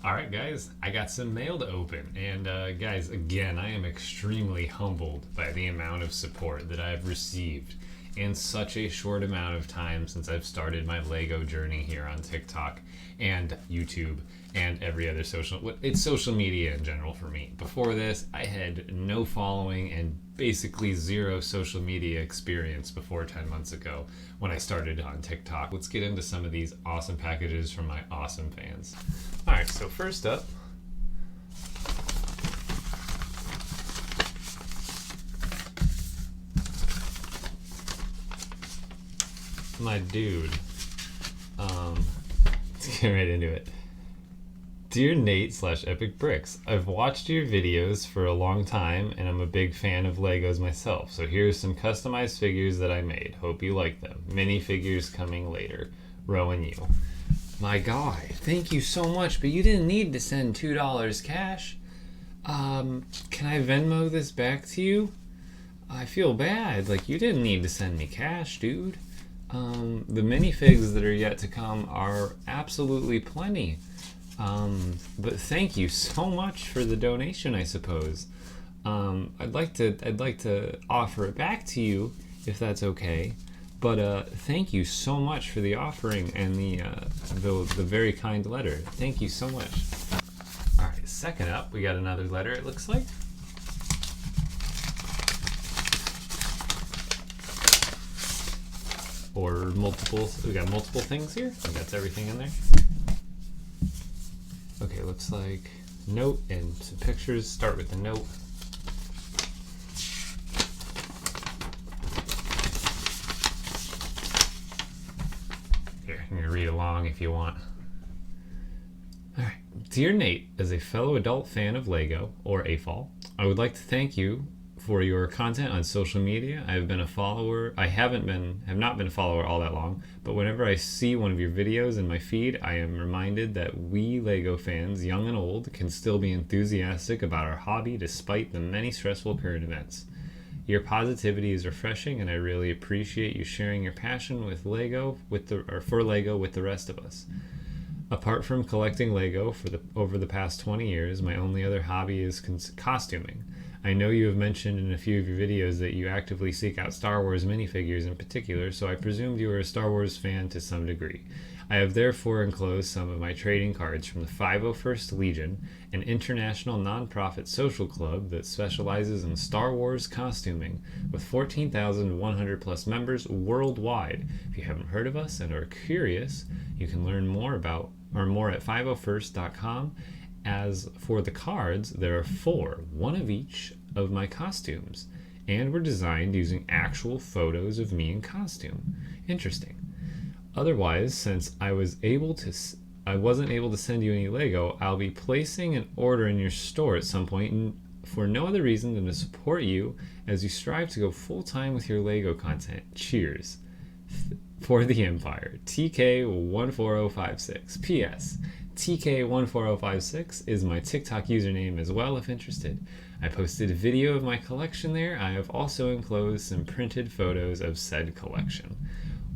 Alright guys, I got some mail to open, and guys, again, I am extremely humbled by the amount of support that I've received in such a short amount of time since I've started my Lego journey here on TikTok and YouTube and every other social media in general for me. Before this, I had no following and basically zero social media experience before 10 months ago when I started on TikTok. Let's get into some of these awesome packages from my awesome fans. Alright, so first up, my dude. Let's get right into it. Dear Nate / EpicBricks, I've watched your videos for a long time and I'm a big fan of Legos myself, so here's some customized figures that I made. Hope you like them. Mini figures coming later. Ro and you. My guy, thank you so much, but you didn't need to send $2 cash. Can I Venmo this back to you? I feel bad, like you didn't need to send me cash, dude. The minifigs that are yet to come are absolutely plenty. But thank you so much for the donation, I suppose. I'd like to offer it back to you if that's okay. But thank you so much for the offering and the very kind letter. Thank you so much. All right, second up, we got another letter. It looks like. Or multiple. We got multiple things here. I think that's everything in there. Okay, looks like note and some pictures. Start with the note. Here, I'm gonna read along if you want. Alright. Dear Nate, as a fellow adult fan of Lego, or AFOL, I would like to thank you for your content on social media. I have not been a follower all that long, but whenever I see one of your videos in my feed, I am reminded that we Lego fans, young and old, can still be enthusiastic about our hobby despite the many stressful current events. Your positivity is refreshing, and I really appreciate you sharing your passion with for Lego with the rest of us. Apart from collecting Lego over the past 20 years, my only other hobby is costuming. I know you have mentioned in a few of your videos that you actively seek out Star Wars minifigures in particular, so I presumed you were a Star Wars fan to some degree. I have therefore enclosed some of my trading cards from the 501st Legion, an international non-profit social club that specializes in Star Wars costuming, with 14,100 plus members worldwide. If you haven't heard of us and are curious, you can learn more at 501st.com. As for the cards, there are 4, one of each of my costumes, and were designed using actual photos of me in costume. Interesting. Otherwise, since I wasn't able to send you any Lego, I'll be placing an order in your store at some point, and for no other reason than to support you as you strive to go full time with your Lego content. Cheers. For the Empire. TK14056. P.S. TK14056 is my TikTok username as well if interested. I posted a video of my collection there. I have also enclosed some printed photos of said collection.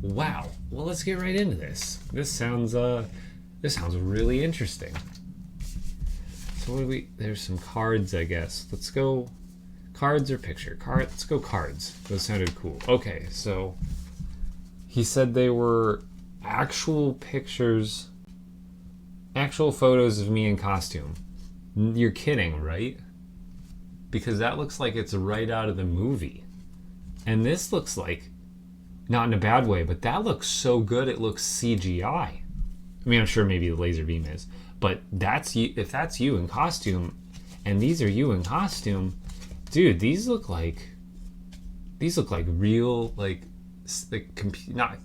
Wow. Well, let's get right into this. This sounds really interesting. So there's some cards, I guess. Let's go cards or picture. Let's go cards. Those sounded cool. Okay, so he said they were actual pictures, actual photos of me in costume. You're kidding, right? Because that looks like it's right out of the movie. And this looks like, not in a bad way, but that looks so good it looks CGI. I mean, I'm sure maybe the laser beam is, but if that's you in costume, and these are you in costume, dude, these look like real, not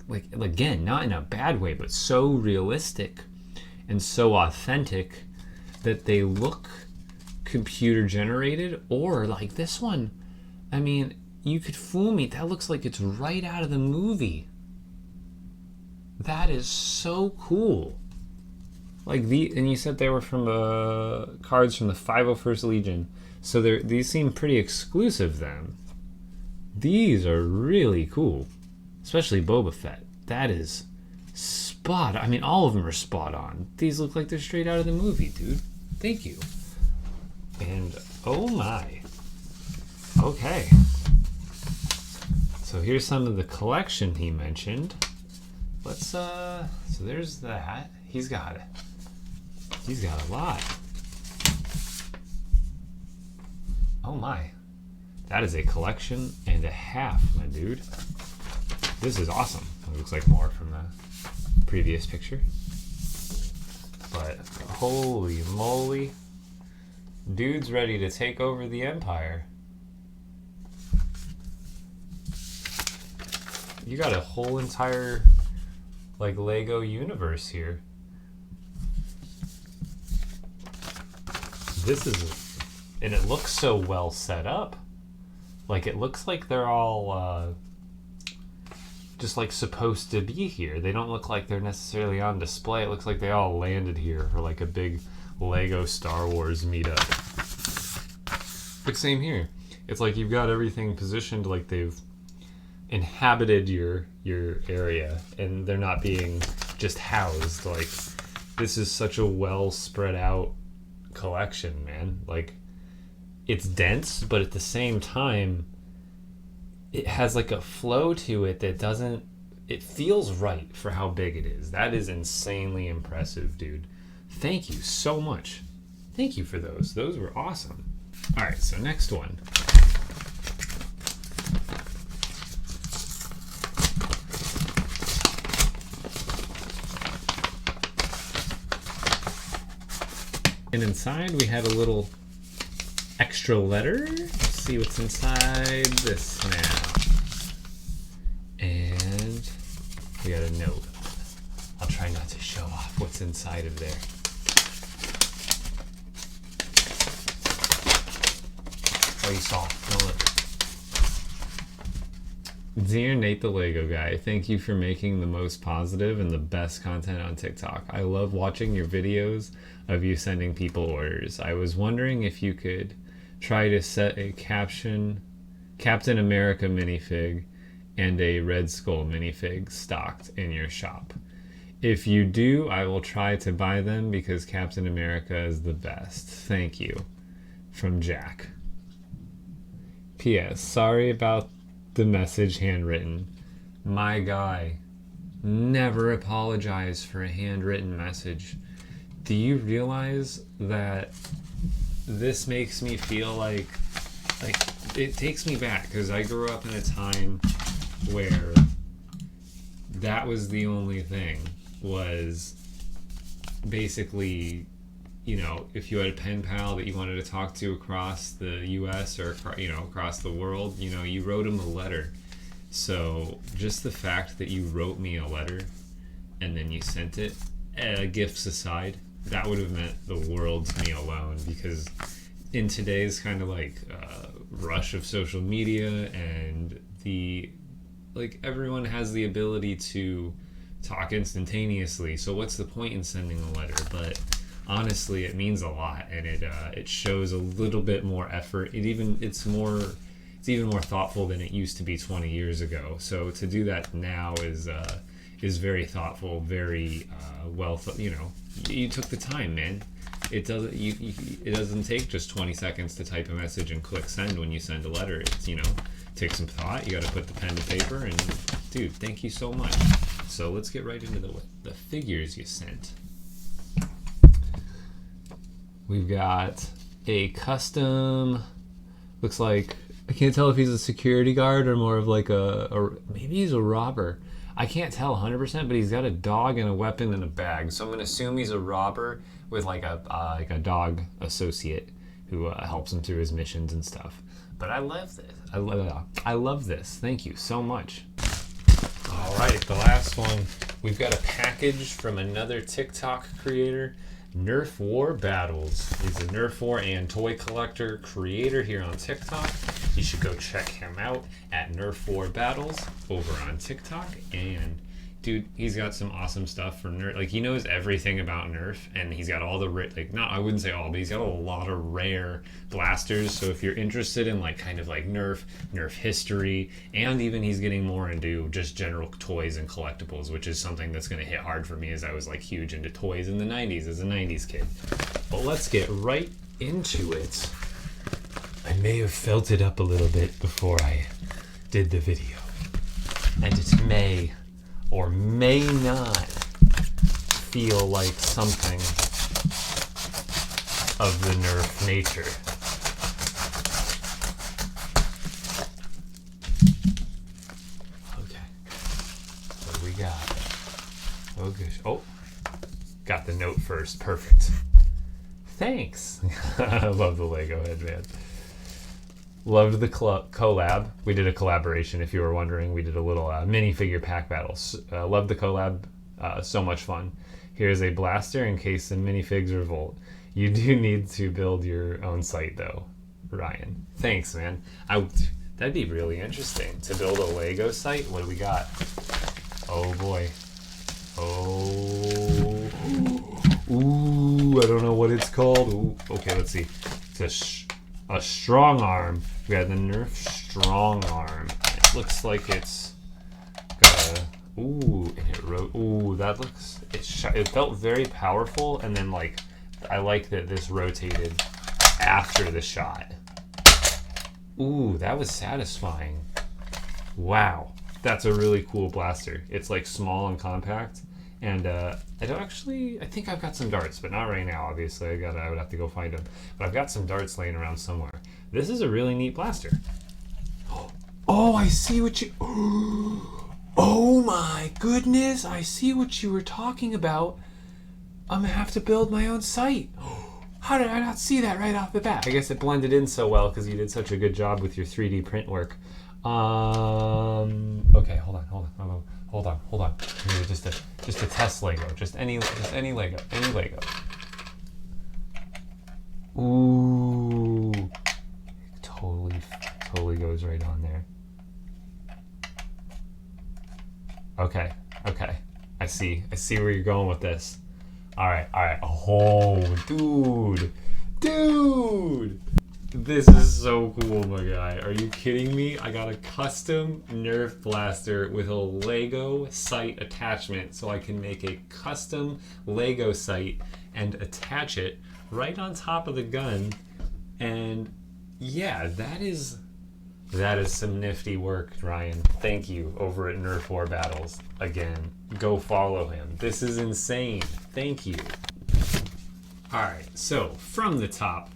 in a bad way, but so realistic and so authentic that they look computer generated. Or like this one, I mean, you could fool me, that looks like it's right out of the movie. That is so cool. And you said they were from cards from the 501st Legion, so these seem pretty exclusive then. These are really cool, especially Boba Fett. That is spot. I mean, all of them are spot on. These look like they're straight out of the movie, dude. Thank you. And oh my. Okay. So here's some of the collection he mentioned. Let's so there's that. He's got a lot. Oh my. That is a collection and a half, my dude. This is awesome. It looks like more from the previous picture. But holy moly. Dude's ready to take over the empire. You got a whole entire like Lego universe here. This is, and it looks so well set up. Like it looks like they're all just like supposed to be here. They don't look like they're necessarily on display. It looks like they all landed here for like a big Lego Star Wars meetup. But same here. It's like you've got everything positioned like they've inhabited your area and they're not being just housed. Like this is such a well spread out collection, man. Like it's dense, but at the same time it has like a flow to it that doesn't, it feels right for how big it is. That is insanely impressive, dude. Thank you so much. Thank you for those. Those were awesome. All right, so next one. And inside we had a little extra letter. Let's see what's inside this now. And we got a note. I'll try not to show off what's inside of there. Oh, you saw. Don't look. Dear Nate the Lego Guy, thank you for making the most positive and the best content on TikTok. I love watching your videos of you sending people orders. I was wondering if you could try to set a Captain America minifig and a Red Skull minifig stocked in your shop. If you do, I will try to buy them because Captain America is the best. Thank you. From Jack. P.S. Sorry about the message handwritten. My guy, never apologize for a handwritten message. Do you realize that this makes me feel like it takes me back, because I grew up in a time where that was the only thing, was basically, you know, if you had a pen pal that you wanted to talk to across the US or, you know, across the world, you know, you wrote him a letter. So just the fact that you wrote me a letter and then you sent it, gifts aside, that would have meant the world to me alone, because in today's kind of like rush of social media and the, like, everyone has the ability to talk instantaneously, so what's the point in sending a letter? But honestly, it means a lot, and it shows a little bit more effort. It's even more thoughtful than it used to be 20 years ago. So to do that now is very thoughtful, very you know, you took the time, man. It doesn't take just 20 seconds to type a message and click send when you send a letter. It's, you know, take some thought. You got to put the pen to paper, and dude, thank you so much. So let's get right into the figures you sent. We've got a custom, looks like, I can't tell if he's a security guard or more of like a maybe he's a robber. I can't tell 100%, but he's got a dog and a weapon in a bag. So I'm gonna assume he's a robber with like a dog associate who helps him through his missions and stuff. But I love this. I love this. Thank you so much. All right, the last one. We've got a package from another TikTok creator, Nerf War Battles. He's a Nerf War and toy collector creator here on TikTok. You should go check him out at Nerf War Battles over on TikTok. And dude, he's got some awesome stuff for Nerf. Like, he knows everything about Nerf, and he's got all the like, not, I wouldn't say all, but he's got a lot of rare blasters. So if you're interested in like kind of like Nerf history, and even he's getting more into just general toys and collectibles, which is something that's going to hit hard for me, as I was like huge into toys in the 90s as a 90s kid. But let's get right into it. I may have felt it up a little bit before I did the video, and it may or may not feel like something of the Nerf nature. Okay, what do we got? Oh gosh, oh, got the note first, perfect. Thanks. I love the Lego headband. Loved the collab. We did a collaboration, if you were wondering. We did a little minifigure pack battles. Loved the collab. So much fun. Here's a blaster in case the minifigs revolt. You do need to build your own site, though, Ryan. Thanks, man. That'd be really interesting to build a Lego site. What do we got? Oh, boy. Oh. Ooh, I don't know what it's called. Ooh. Okay, let's see. It's a strong arm. We got the Nerf strong arm. It looks like it's got a, ooh, and it wrote, ooh, that looks, it felt very powerful, and then like, I like that this rotated after the shot. Ooh, that was satisfying. Wow, that's a really cool blaster. It's like small and compact, and I think I've got some darts, but not right now, obviously. I would have to go find them. But I've got some darts laying around somewhere. This is a really neat blaster. Oh, I see what you... Oh my goodness, I see what you were talking about. I'm gonna have to build my own site. How did I not see that right off the bat? I guess it blended in so well because you did such a good job with your 3D print work. Okay, hold on. Just a test Lego. Just any Lego. Ooh, totally goes right on there. Okay. I see where you're going with this. All right. Oh, dude. This is so cool, my guy. Are you kidding me? I got a custom Nerf blaster with a Lego site attachment, so I can make a custom Lego site and attach it right on top of the gun. And yeah, that is some nifty work, Ryan. Thank you, over at Nerf War Battles. Again, go follow him. This is insane. Thank you. All right, so from the top,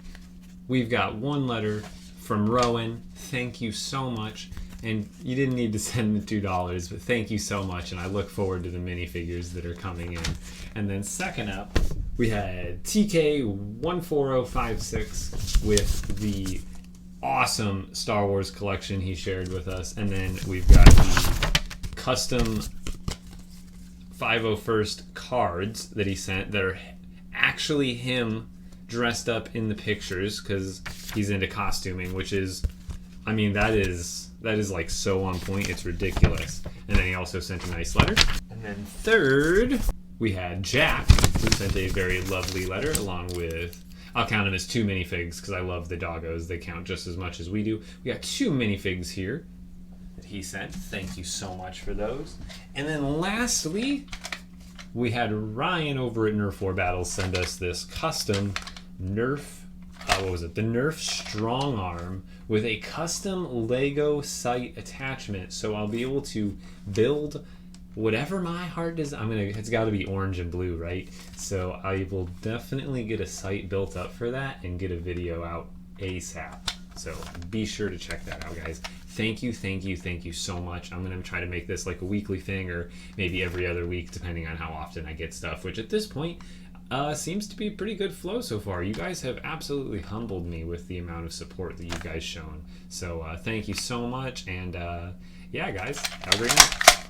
we've got one letter from Rowan. Thank you so much. And you didn't need to send the $2, but thank you so much. And I look forward to the minifigures that are coming in. And then second up, we had TK14056 with the awesome Star Wars collection he shared with us. And then we've got the custom 501st cards that he sent that are actually him dressed up in the pictures because he's into costuming, which is, I mean, that is like so on point, it's ridiculous. And then he also sent a nice letter. And then third, we had Jack, who sent a very lovely letter along with, I'll count them as 2 minifigs because I love the doggos. They count just as much as we do. We got 2 minifigs here that he sent. Thank you so much for those. And then lastly, we had Ryan over at Nerf War Battles send us this custom Nerf, the Nerf Strong Arm with a custom Lego site attachment. So I'll be able to build whatever my heart is. It's got to be orange and blue, right? So I will definitely get a site built up for that and get a video out ASAP. So be sure to check that out, guys. Thank you so much. I'm going to try to make this like a weekly thing or maybe every other week, depending on how often I get stuff, which at this point seems to be a pretty good flow so far. You guys have absolutely humbled me with the amount of support that you guys shown. So thank you so much. And yeah, guys, have a great night.